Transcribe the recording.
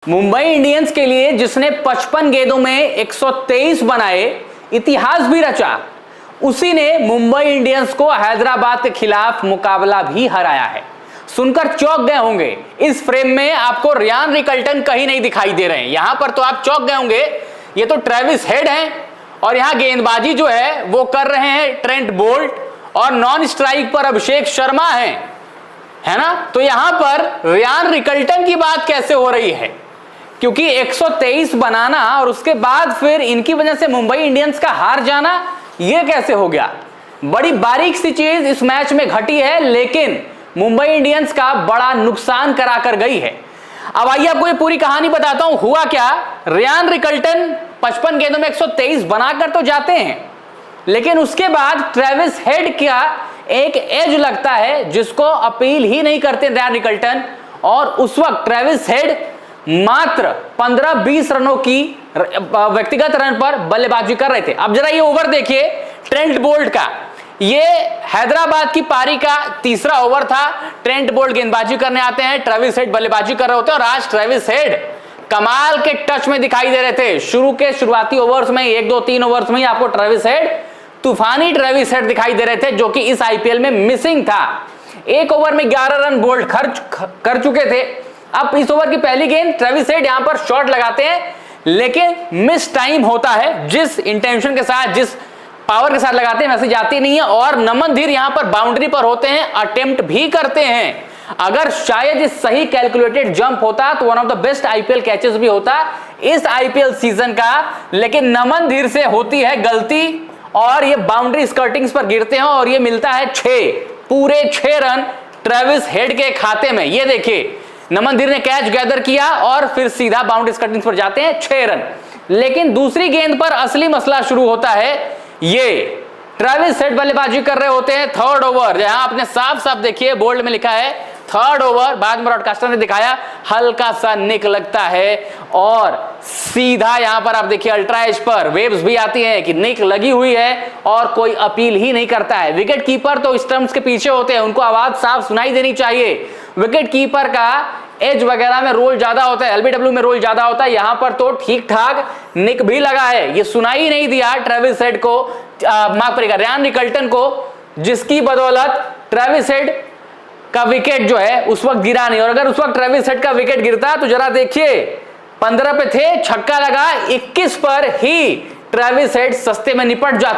Mumbai Indians के लिए जिसने 55 गेंदों में 123 बनाए, इतिहास भी रचा, उसी ने मुंबई इंडियंस को हैदराबाद के खिलाफ मुकाबला भी हराया है। सुनकर चौंक गए होंगे। इस फ्रेम में आपको रियान रिकल्टन कहीं नहीं दिखाई दे रहे हैं। यहां पर तो आप चौंक गए होंगे, ये तो ट्रेविस हेड हैं और यहां गेंदबाजी जो है वो कर रहे हैं ट्रेंट बोल्ट और नॉन स्ट्राइक पर अभिषेक शर्मा हैं, है ना। तो यहां पर रियान रिकल्टन की बात कैसे हो रही है, क्योंकि 123 बनाना और उसके बाद फिर इनकी वजह से मुंबई इंडियंस का हार जाना, यह कैसे हो गया। बड़ी बारीक सी चीज इस मैच में घटी है, लेकिन मुंबई इंडियंस का बड़ा नुकसान कराकर गई है। अब आइए आपको ये पूरी कहानी बताता हूं, हुआ क्या। रियान रिकल्टन 55 गेंदों में 123 बनाकर तो जाते हैं, लेकिन उसके बाद ट्रेविस हेड का एक एज लगता है जिसको अपील ही नहीं करते रियान रिकल्टन, और उस वक्त ट्रेविस हेड मात्र 15-20 रनों की व्यक्तिगत रन पर बल्लेबाजी कर रहे थे। अब जरा ये ओवर देखिए ट्रेंट बोल्ट का, ये हैदराबाद की पारी का तीसरा ओवर था। ट्रेंट बोल्ट गेंदबाजी करने आते हैं, ट्रेविस हेड बल्लेबाजी कर रहे होते हैं और आज ट्रेविस हेड कमाल के टच में दिखाई दे रहे थे। शुरुआती ओवर्स में 1-2-3 ओवर्स में ही आपको ट्रेविस हेड, तूफानी ट्रेविस हेड दिखाई दे रहे थे, जो कि इस आईपीएल में मिसिंग था। एक ओवर में 11 रन बोल्ट खर्च कर चुके थे। अब इस ओवर की पहली गेंद ट्रेविस हेड यहां पर शॉट लगाते हैं, लेकिन मिस टाइम होता है। जिस इंटेंशन के साथ, जिस पावर के साथ लगाते हैं वैसे जाती नहीं है, और नमन धीर यहां पर बाउंड्री पर होते हैं, अटेम्प्ट भी करते हैं। अगर शायद इस सही कैलकुलेटेड जंप होता तो one of the best IPL catches भी होता इस आईपीएल सीजन का, लेकिन नमन धीर से होती है गलती और ये बाउंड्री स्कर्टिंग्स पर गिरते हैं और ये मिलता है 6 रन ट्रेविस हेड के खाते में। ये देखिए नमन धीर ने कैच गैदर किया और फिर सीधा बाउंड्री स्कर्टिंग्स पर जाते हैं 6 रन। लेकिन दूसरी गेंद पर असली मसला शुरू होता है। ये ट्रेविस हेड बल्लेबाजी कर रहे होते हैं थर्ड ओवर, जहां आपने साफ साफ देखिए बोल्ड में लिखा है थर्ड ओवर, बाद में ब्रॉडकास्टर ने दिखाया हल्का सा निक लगता है और सीधा यहां पर आप देखिए अल्ट्रा एज पर वेव्स भी आती हैं कि निक लगी हुई है और कोई अपील ही नहीं करता है। विकेट कीपर तो स्टंप्स के पीछे होते हैं, उनको आवाज साफ सुनाई देनी चाहिए। विकेट कीपर का एज वगैरह में रोल ज्यादा होता है, एलबीडब्ल्यू में रोल ज्यादा होता है, यहां पर तो ठीक ठाक निक भी लगा है। ये सुनाई नहीं दिया ट्रेविस हेड को, माफ करिएगा रियान रिकल्टन को, जिसकी बदौलत ट्रेविस हेड का विकेट जो है उस वक्त गिरा नहीं। और अगर उस वक्त ट्रेविस हेड का विकेट गिरता तो जरा देखिए 15 पे थे, छक्का लगा, 21 पर ही ट्रेविस हेड सस्ते में निपट जाते।